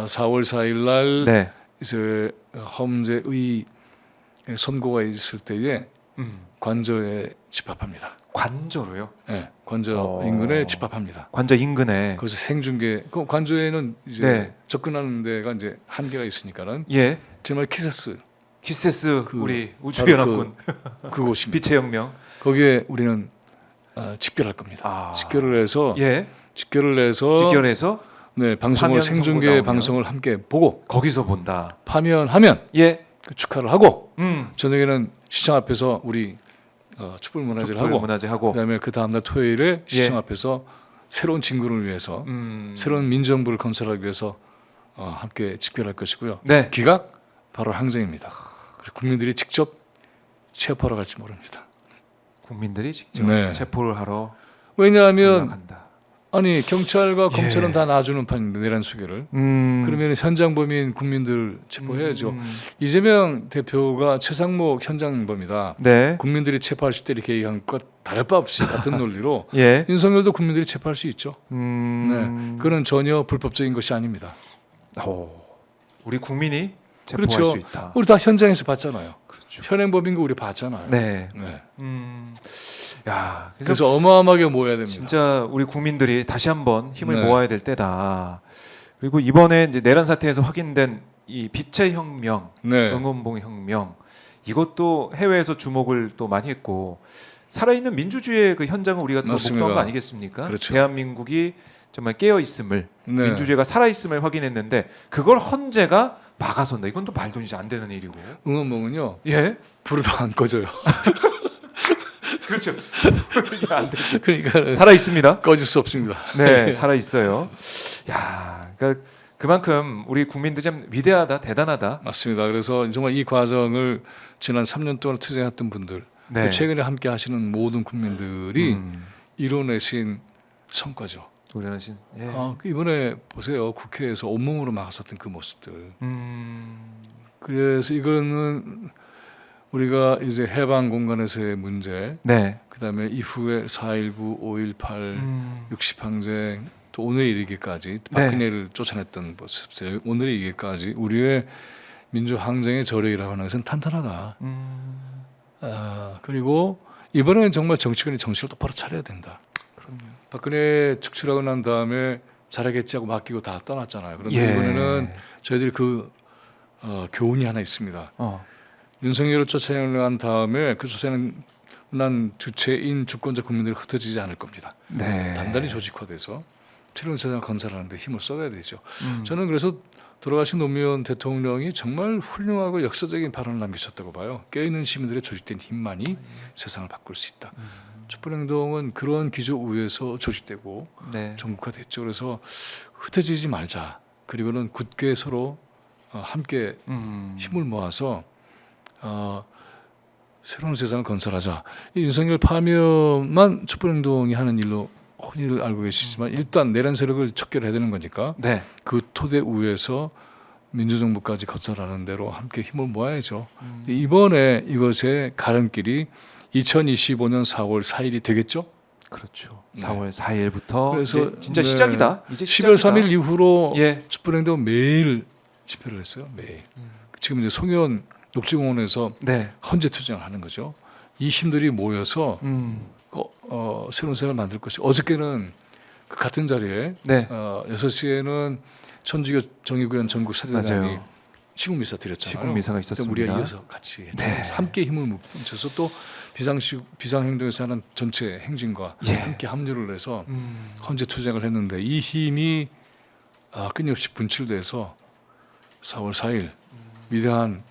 4월 4일 날 네. 이제 헌재의 선고가 있을 때에 관저에 집합합니다. 관저로요? 네, 관저 인근에 집합합니다. 관저 인근에. 그래서 생중계. 그 관저에는 이제 네. 접근하는 데가 이제 한계가 있으니까는 예. 정말 키세스 키세스 그 우리 우주연합군 그곳입니다. 빛의 혁명. 거기에 우리는 직결할 겁니다. 직결을 해서 예. 직결해서 네 방송을 파면 생중계 선고 나오면 방송을 함께 보고 거기서 본다. 파면하면 예. 그 축하를 하고 음. 저녁에는 시청 앞에서 우리 촛불문화제를 하고 문화제하고. 그다음에 그 다음날 토요일에 시청 예. 앞에서 새로운 진군을 위해서 새로운 민정부를 건설하기 위해서 함께 집결할 것이고요. 네. 기각 바로 항쟁입니다. 그리고 국민들이 직접 체포하러 갈지 모릅니다. 국민들이 직접 네. 체포를 하러 왜냐하면 올라간다. 아니 경찰과 예. 검찰은 다 놔주는 판인데 내란 수계를 그러면 현장 범인 국민들 체포해야죠. 이재명 대표가 최상목 현장범이다. 네. 국민들이 체포할 수 있다 이렇게 얘기한 것과 다를 바 없이 같은 논리로 예. 윤석열도 국민들이 체포할 수 있죠. 네, 그건 전혀 불법적인 것이 아닙니다. 우리 국민이 체포할 그렇죠. 수 있다. 우리 다 현장에서 봤잖아요. 그렇죠. 현행범인 거 우리 봤잖아요. 네. 네. 야, 그래서 어마어마하게 모여야 됩니다. 진짜 우리 국민들이 다시 한번 힘을 네. 모아야 될 때다. 그리고 이번에 이제 내란 사태에서 확인된 이 빛의 혁명, 네. 응원봉 혁명, 이것도 해외에서 주목을 또 많이 했고 살아있는 민주주의의 그 현장을 우리가 또 맞습니다. 목도한 거 아니겠습니까? 그렇죠. 대한민국이 정말 깨어 있음을, 네. 민주주의가 살아 있음을 확인했는데 그걸 헌재가 막아선다. 이건 또 말도 이제 안 되는 일이고. 응원봉은요. 예? 불도 안 꺼져요. 그렇죠. 이게 안 되죠. 그러니까 살아 있습니다. 꺼질 수 없습니다. 네, 살아 있어요. 야, 그러니까 그만큼 우리 국민들 참 위대하다, 대단하다. 맞습니다. 그래서 정말 이 과정을 지난 3년 동안 투쟁했던 분들, 네. 최근에 함께 하시는 모든 국민들이 이뤄내신 성과죠. 우려하신. 예. 이번에 보세요. 국회에서 온몸으로 막았었던 그 모습들. 그래서 이거는 우리가 이제 해방 공간에서의 문제, 네. 그다음에 이후에 4.19, 5.18, 60항쟁, 또 오늘 이르기까지 박근혜를 쫓아냈던 모습, 오늘 이르기까지 우리의 민주항쟁의 저력이라고 하는 것은 탄탄하다. 그리고 이번에는 정말 정치권이 정신을 똑바로 차려야 된다. 그럼요. 박근혜 축출하고 난 다음에 잘하겠지 하고 맡기고 다 떠났잖아요. 그런데 예. 이번에는 저희들이 그 교훈이 하나 있습니다. 윤석열을 쫓아낸 다음에 그 쫓아낸 주체인 주권자 국민들이 흩어지지 않을 겁니다. 네. 단단히 조직화돼서 새로운 세상을 건설하는 데 힘을 쏟아야 되죠. 저는 그래서 돌아가신 노무현 대통령이 정말 훌륭하고 역사적인 발언을 남기셨다고 봐요. 깨어있는 시민들의 조직된 힘만이 세상을 바꿀 수 있다. 촛불행동은 그런 기조 위에서 조직되고 네. 전국화됐죠. 그래서 흩어지지 말자. 그리고는 굳게 서로 함께 힘을 모아서 새로운 세상을 건설하자. 이 윤석열 파면만 촛불행동이 하는 일로 흔히들 알고 계시지만 일단 내란 세력을 척결해야 되는 거니까 네. 그 토대 위에서 민주정부까지 건설하는 대로 함께 힘을 모아야죠. 이번에 이것의 가름길이 2025년 4월 4일이 되겠죠? 그렇죠. 네. 4월 4일부터 그래서 진짜 네. 시작이다. 이제 10월 시작이다. 3일 이후로 예. 촛불행동 매일 집회를 했어요. 매일. 지금 이제 송현 녹지공원에서 네. 헌재 투쟁을 하는 거죠. 이 힘들이 모여서 새로운 세상을 만들 것이. 어저께는 그 같은 자리에 네. 6시에는 천주교 정의구현 전국 사대단이 맞아요. 시국 미사 드렸잖아요. 시국 미사가 있었습니다. 우리가 이어서 같이 했죠. 네. 그래서 함께 힘을 뭉쳐서 또 비상행동에서 하는 전체 행진과 예. 함께 합류를 해서 헌재 투쟁을 했는데 이 힘이 끊임없이 분출돼서 4월 4일 위대한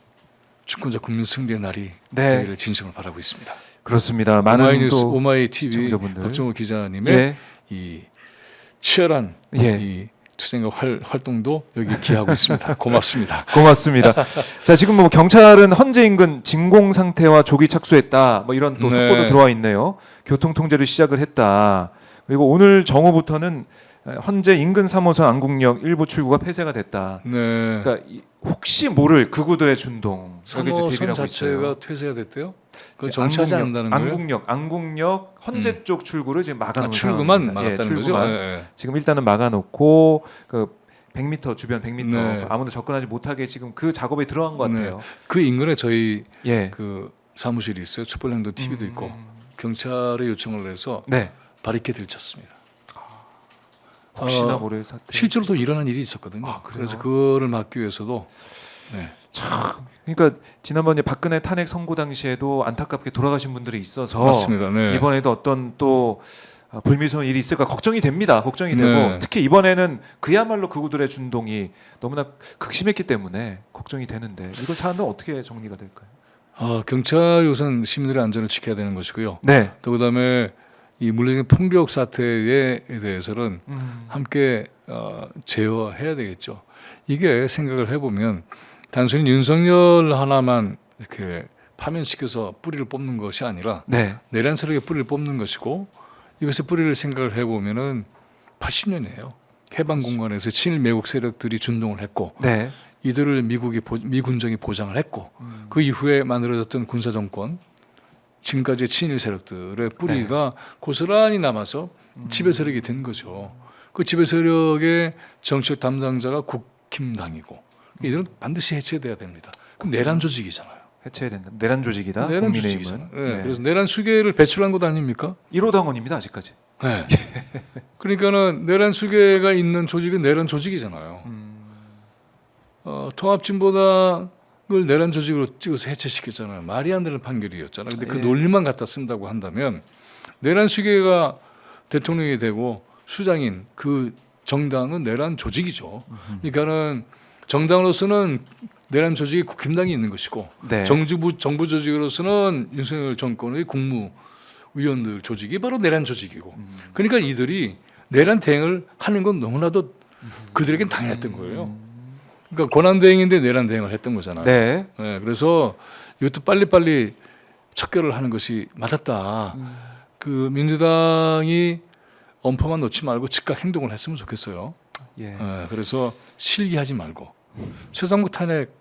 주권자 국민 승리의 날이 네. 되기를 진심으로 바라고 있습니다. 그렇습니다. 많은 오마이뉴스, 또 오마이 TV 시청자분들. 박정호 기자님의 예. 이 치열한 예. 이 투쟁과 활동도 여기 기하고 있습니다. 고맙습니다. 고맙습니다. 자, 지금 뭐 경찰은 헌재 인근 진공 상태와 조기 착수했다. 뭐 이런 또 네. 속보도 들어와 있네요. 교통 통제를 시작을 했다. 그리고 오늘 정오부터는 헌재 인근 3호선 안국역 일부 출구가 폐쇄가 됐다. 네. 그러니까 혹시 모를 극우들의 준동. 여기 이제 3호선 대비를 하고 자체가 있어요. 퇴세가 됐대요? 그건 정치하지 않는다는 거예요? 안국역 헌재 쪽 출구를 지금 막아놓은 출구만 상황입니다. 막았다는 거죠? 출구만. 네. 지금 일단은 막아놓고 그 100m 주변 100m 네. 아무도 접근하지 못하게 지금 그 작업에 들어간 것 같아요. 그 인근에 저희 예. 그 사무실이 있어요. 촛불행동 TV도 있고 경찰에 요청을 해서 네. 바리케이드를 쳤습니다. 혹시나 모를 사태. 실제로도 일어난 일이 있었거든요. 아, 그래요? 그래서 그거를 막기 위해서도 네. 그러니까 지난번에 박근혜 탄핵 선고 당시에도 안타깝게 돌아가신 분들이 있어서 맞습니다. 네. 이번에도 어떤 또 불미스러운 일이 있을까 걱정이 됩니다. 걱정이 네. 되고 특히 이번에는 그야말로 그구들의 준동이 너무나 극심했기 때문에 걱정이 되는데 이거 사안은 어떻게 정리가 될까요? 경찰이 우선 시민들의 안전을 지켜야 되는 것이고요. 네. 또 그다음에 이 물리적인 폭력 사태에 대해서는 함께 제어해야 되겠죠. 이게 생각을 해보면 단순히 윤석열 하나만 이렇게 파면시켜서 뿌리를 뽑는 것이 아니라 네. 내란 세력의 뿌리를 뽑는 것이고 이것의 뿌리를 생각을 해보면은 80년이에요. 해방 공간에서 친일 매국 세력들이 준동을 했고 네. 이들을 미군정이 보장을 했고 그 이후에 만들어졌던 군사 정권 지금까지의 친일 세력들의 뿌리가 고스란히 남아서 지배 세력이 된 거죠. 그 지배 세력의 정치적 담당자가 국힘당이고 이들은 반드시 해체돼야 됩니다. 그럼 내란 조직이잖아요. 해체해야 된다. 내란 조직이다. 내란 국민의힘은. 조직이잖아요. 네. 그래서 내란 수계를 배출한 것 아닙니까? 1호 당원입니다. 아직까지. 네. 그러니까는 내란 수계가 있는 조직은 내란 조직이잖아요. 통합진보당을 내란 조직으로 찍어서 해체시켰잖아요. 말이 안 되는 판결이었잖아요. 근데 그 예. 논리만 갖다 쓴다고 한다면 내란 수계가 대통령이 되고 수장인 그 정당은 내란 조직이죠. 그러니까는 정당으로서는 내란 조직이 국힘당이 있는 것이고 네. 정부 조직으로서는 윤석열 정권의 국무위원들 조직이 바로 내란 조직이고 그러니까 이들이 내란 대행을 하는 건 너무나도 그들에겐 당연했던 거예요. 그러니까 권한 대행인데 내란 대행을 했던 거잖아요. 네. 네, 그래서 이것도 빨리빨리 척결을 하는 것이 맞았다. 그 민주당이 엄포만 놓지 말고 즉각 행동을 했으면 좋겠어요. 예. 네, 그래서 실기하지 말고 최상무 탄핵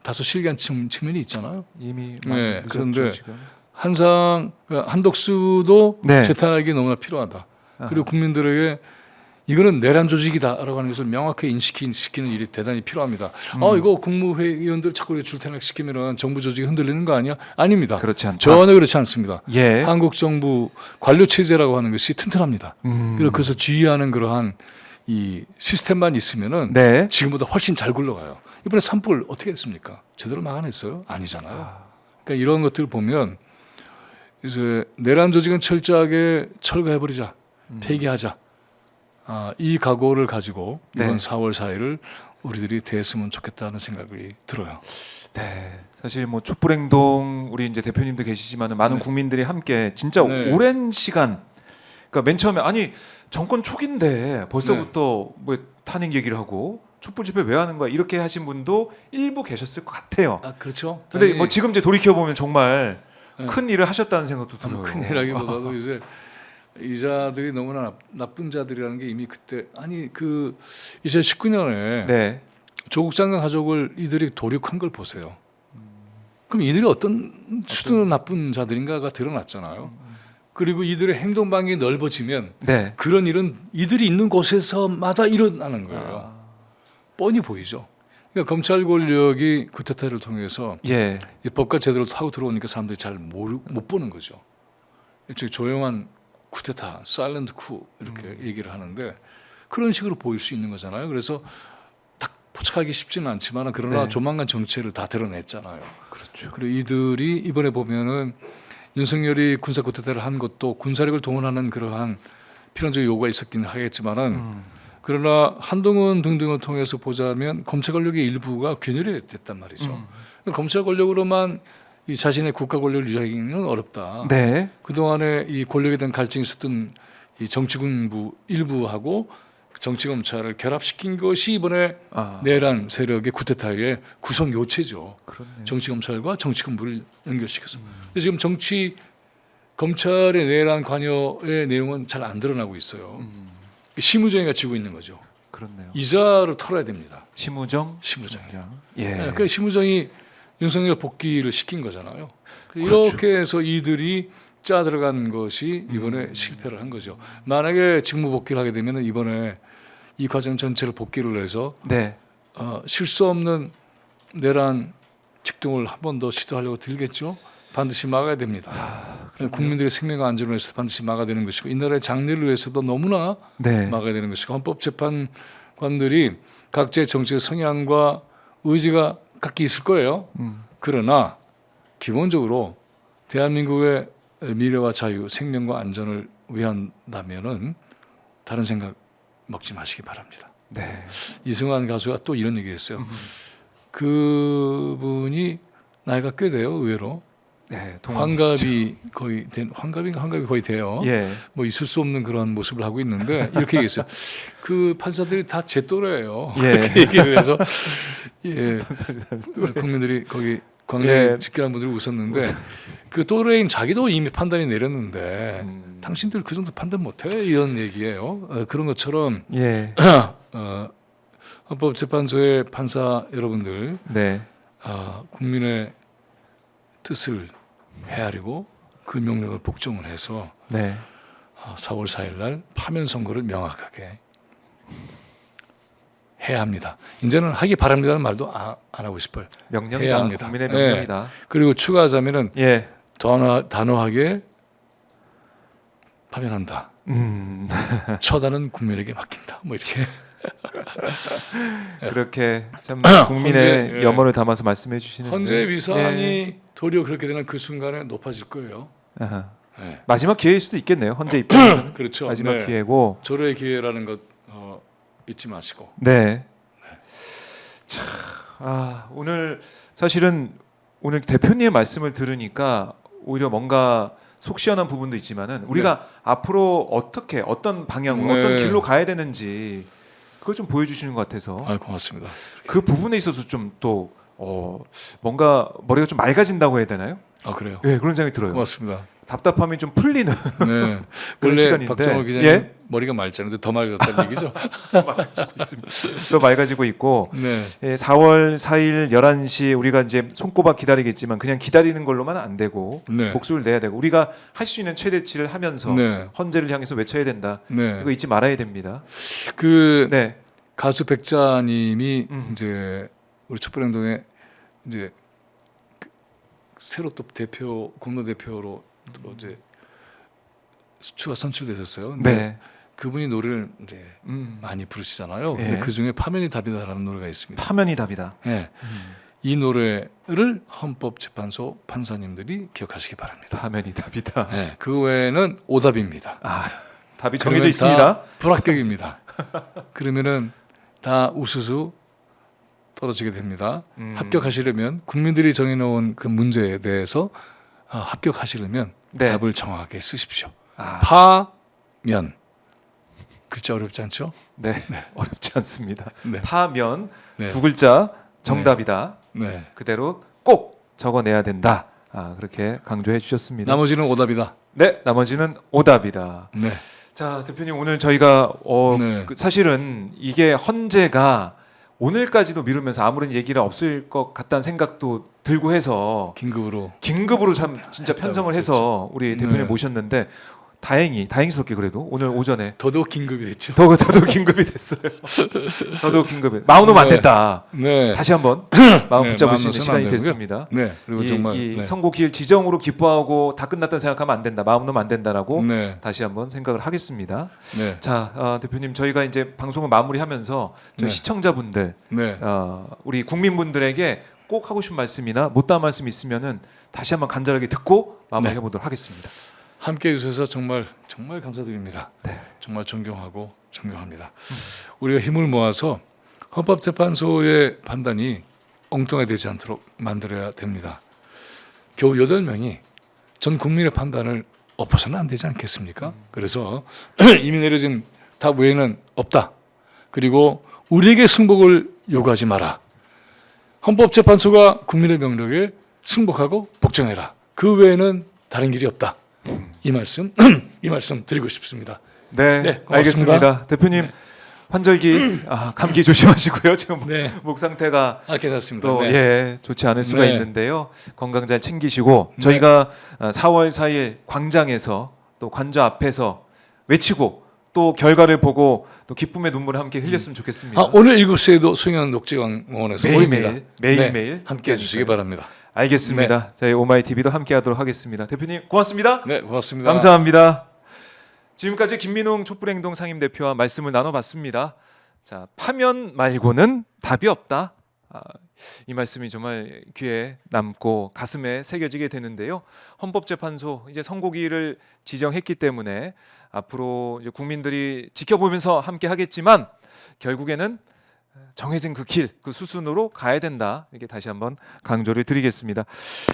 다소 실기한 측면이 있잖아요. 이미 네, 늦었죠, 그런데 지금. 한덕수도 네. 재탄핵이 너무나 필요하다. 그리고 국민들에게 이거는 내란 조직이다라고 하는 것을 명확하게 인식시키는 일이 대단히 필요합니다. 이거 국무회의원들 자꾸 이렇게 줄태նակ시키면은 정부 조직이 흔들리는 거 아니야? 아닙니다. 그렇지 않다. 전혀 그렇지 않습니다. 예. 한국 정부 관료 체제라고 하는 것이 튼튼합니다. 그리고 그래서 지휘하는 그러한 이 시스템만 있으면은 네. 지금보다 훨씬 잘 굴러가요. 이번에 산불 어떻게 했습니까? 제대로 막아냈어요? 아니잖아요. 그러니까 이런 것들을 보면 이제 내란 조직은 철저하게 철거해버리자, 폐기하자. 이 각오를 가지고 이번 네. 4월 4일을 우리들이 대했으면 좋겠다는 생각이 들어요. 네. 사실 뭐 촛불행동 우리 이제 대표님도 계시지만 많은 네. 국민들이 함께 진짜 네. 오랜 시간 그러니까 맨 처음에 아니 정권 초기인데 벌써부터 뭐 탄핵 얘기를 하고 촛불 집회 왜 하는 거야 이렇게 하신 분도 일부 계셨을 것 같아요. 그렇죠. 근데 당연히 뭐 지금 이제 돌이켜 보면 정말 네. 큰 일을 하셨다는 생각도 들어요. 큰일이라기보다도 이제 이 자들이 너무나 나쁜 자들이라는 게 이미 그때 2019년에 네. 조국 장관 가족을 이들이 도륙한 걸 보세요. 그럼 이들이 어떤 수준의 나쁜 자들인가가 드러났잖아요. 그리고 이들의 행동 반경이 넓어지면 네. 그런 일은 이들이 있는 곳에서마다 일어나는 거예요. 뻔히 보이죠. 그러니까 검찰 권력이 쿠데타를 통해서 예. 이 법과 제도를 타고 들어오니까 사람들이 잘 못 보는 거죠. 일종의 조용한 쿠데타, 사일런트 쿠 이렇게 얘기를 하는데 그런 식으로 보일 수 있는 거잖아요. 그래서 딱 포착하기 쉽지는 않지만 그러나 네. 조만간 정체를 다 드러냈잖아요. 그렇죠. 그리고 이들이 이번에 보면은 윤석열이 군사 쿠데타를 한 것도 군사력을 동원하는 그러한 필연적 요구가 있었긴 하겠지만은 그러나 한동훈 등등을 통해서 보자면 검찰 권력의 일부가 균열이 됐단 말이죠. 검찰 권력으로만 이 자신의 국가 권력을 유지하기는 어렵다. 네. 그 동안에 이 권력에 대한 갈증이 있었던 이 정치군부 일부하고 정치 검찰을 결합시킨 것이 이번에 내란 세력의 쿠데타의 구성 요체죠. 그렇네요. 정치 검찰과 정치군부를 연결시켜서. 그래서 지금 정치 검찰의 내란 관여의 내용은 잘 안 드러나고 있어요. 심우정이가 지고 있는 거죠. 그렇네요. 이자를 털어야 됩니다. 심우정. 심우정. 예. 그러니까 심우정이 윤석열 복귀를 시킨 거잖아요. 그렇죠. 이렇게 해서 이들이 짜 들어간 것이 이번에 실패를 한 거죠. 만약에 직무 복귀를 하게 되면 이번에 이 과정 전체를 복귀를 해서 네. 실수 없는 내란 직동을 한 번 더 시도하려고 들겠죠. 반드시 막아야 됩니다. 국민들의 생명과 안전을 위해서 반드시 막아야 되는 것이고 이 나라의 장래를 위해서도 너무나 네. 막아야 되는 것이고 헌법재판관들이 각자의 정치적 성향과 의지가 각기 있을 거예요. 그러나 기본적으로 대한민국의 미래와 자유, 생명과 안전을 위한다면은 다른 생각 먹지 마시기 바랍니다. 네. 이승환 가수가 또 이런 얘기했어요. 그분이 나이가 꽤 돼요, 의외로. 네. 환갑이 거의 환갑이 거의 돼요. 예. 뭐 있을 수 없는 그런 모습을 하고 있는데 이렇게 얘기했어요. 그 판사들이 다 제 또래예요. 예. 이렇게 얘기를 해서 예, 국민들이 거기 광장에 예. 집결한 분들이 웃었는데 그 또래인 자기도 이미 판단이 내렸는데 당신들 그 정도 판단 못해 이런 얘기예요. 그런 것처럼 예. 헌법재판소의 판사 여러분들 네. 국민의 뜻을 헤아리고 그 명령을 복종을 해서 네. 4월 4일 날 파면 선고를 명확하게 해야 합니다. 이제는 하기 바랍니다는 말도 안 하고 싶어요. 해야 명령이다. 합니다. 국민의 예. 명령이다. 그리고 추가하자면은 예. 단호하게 파면한다. 처단은 국민에게 맡긴다. 뭐 이렇게. 그렇게 참 헌재, 국민의 예. 염원을 담아서 말씀해 주시는데 헌재 위상이 예. 도리어 그렇게 되는 그 순간에 높아질 거예요. 아하. 예. 마지막 기회일 수도 있겠네요. 헌재 입장에서는 그렇죠. 마지막 네. 기회고. 절호의 기회라는 것 잊지 마시고. 네. 자, 오늘 사실은 오늘 대표님의 말씀을 들으니까 오히려 뭔가 속 시원한 부분도 있지만은 우리가 앞으로 어떻게 어떤 방향으로 네. 어떤 길로 가야 되는지 그걸 좀 보여주시는 것 같아서 고맙습니다. 그 부분에 있어서 좀 또 뭔가 머리가 좀 맑아진다고 해야 되나요? 그래요. 예, 그런 생각이 들어요. 고맙습니다. 답답함이 좀 풀리는 네. 그런 원래 시간인데. 박정호 기자님 예? 머리가 맑잖아요. 더 맑았다는 얘기죠. 맑아지고 있습니다. 또 맑아지고 있고 네. 예, 4월 4일 11시에 우리가 이제 손꼽아 기다리겠지만 그냥 기다리는 걸로만 안 되고 네. 목소리를 내야 되고 우리가 할 수 있는 최대치를 하면서 네. 헌재를 향해서 외쳐야 된다. 네. 이거 잊지 말아야 됩니다. 그 네. 가수 백자님이 음. 우리 촛불행동에 이제 새로 또 공로 대표로 또 이제 추가 선출되셨어요. 근데 네. 그분이 노래를 이제 많이 부르시잖아요. 근데 예. 그 중에 파면이 답이다라는 노래가 있습니다. 파면이 답이다. 네. 이 노래를 헌법재판소 판사님들이 기억하시기 바랍니다. 파면이 답이다. 네. 그 외에는 오답입니다. 답이 그러면 정해져 있습니다. 다 불합격입니다. 그러면은 다 우수수 떨어지게 됩니다. 합격하시려면 국민들이 정해놓은 그 문제에 대해서 합격하시려면 네. 답을 정확하게 쓰십시오. 파면 글자 어렵지 않죠? 네. 어렵지 않습니다. 네. 파면 네. 두 글자 정답이다. 네. 그대로 꼭 적어내야 된다. 그렇게 강조해 주셨습니다. 나머지는 오답이다. 네, 나머지는 오답이다. 네. 자, 대표님 오늘 저희가 네. 사실은 이게 헌재가 오늘까지도 미루면서 아무런 얘기가 없을 것 같다는 생각도 들고 해서 긴급으로 참 진짜 편성을 해서 우리 대표님 네. 모셨는데 다행스럽게 그래도 오늘 오전에 더더욱 긴급이 됐죠. 더더욱 긴급이 됐어요. 더더욱 긴급이. 마음 놓으면 안 된다. 네. 다시 한번 마음 네, 붙잡을 마음 수 있는 놓으면 시간이 안 되고요. 됐습니다. 네. 그리고 정말 이 선고 기일 지정으로 기뻐하고 다 끝났다는 생각하면 안 된다. 마음 놓으면 안 된다라고 네. 다시 한번 생각을 하겠습니다. 네. 자, 대표님 저희가 이제 방송을 마무리하면서 저희 네. 시청자분들, 네. 우리 국민분들에게 꼭 하고 싶은 말씀이나 못다한 말씀 있으면은 다시 한번 간절하게 듣고 마무리해 보도록 하겠습니다. 함께 해주셔서 정말 감사드립니다. 네. 정말 존경하고 존경합니다. 우리가 힘을 모아서 헌법재판소의 판단이 엉뚱하게 되지 않도록 만들어야 됩니다. 겨우 8명이 전 국민의 판단을 엎어서는 안 되지 않겠습니까? 그래서 이미 내려진 답 외에는 없다. 그리고 우리에게 승복을 요구하지 마라. 헌법재판소가 국민의 명령에 승복하고 복종해라. 그 외에는 다른 길이 없다. 이 말씀 드리고 싶습니다. 네, 네, 고맙습니다. 알겠습니다. 대표님 네. 환절기 감기 조심하시고요. 지금 네. 목 상태가 괜찮습니다. 또 네. 좋지 않을 수가 네. 있는데요. 건강 잘 챙기시고 네. 저희가 4월 4일 광장에서 또 관저 앞에서 외치고 또 결과를 보고 또 기쁨의 눈물을 함께 흘렸으면 좋겠습니다. 오늘 7시에도 송현 녹지광원에서 모입니다. 매일매일 함께 해주시기 바랍니다. 알겠습니다. 저희 오마이 TV도 함께하도록 하겠습니다. 대표님 고맙습니다. 네, 고맙습니다. 감사합니다. 지금까지 김민웅 촛불행동 상임대표와 말씀을 나눠봤습니다. 자, 파면 말고는 답이 없다. 이 말씀이 정말 귀에 남고 가슴에 새겨지게 되는데요. 헌법재판소 이제 선고기를 지정했기 때문에 앞으로 이제 국민들이 지켜보면서 함께 하겠지만 결국에는 정해진 그 길, 그 수순으로 가야 된다. 이게 다시 한번 강조를 드리겠습니다.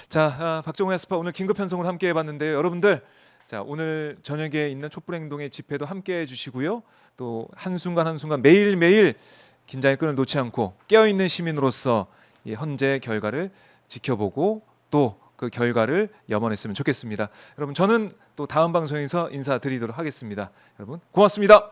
자, 박정호의 스파 오늘 긴급 편성을 함께 해봤는데요. 여러분들, 자 오늘 저녁에 있는 촛불행동의 집회도 함께 해주시고요. 또 한순간 한순간 매일매일 긴장의 끈을 놓지 않고 깨어있는 시민으로서 이 헌재 결과를 지켜보고 또 그 결과를 염원했으면 좋겠습니다. 여러분 저는 또 다음 방송에서 인사드리도록 하겠습니다. 여러분 고맙습니다.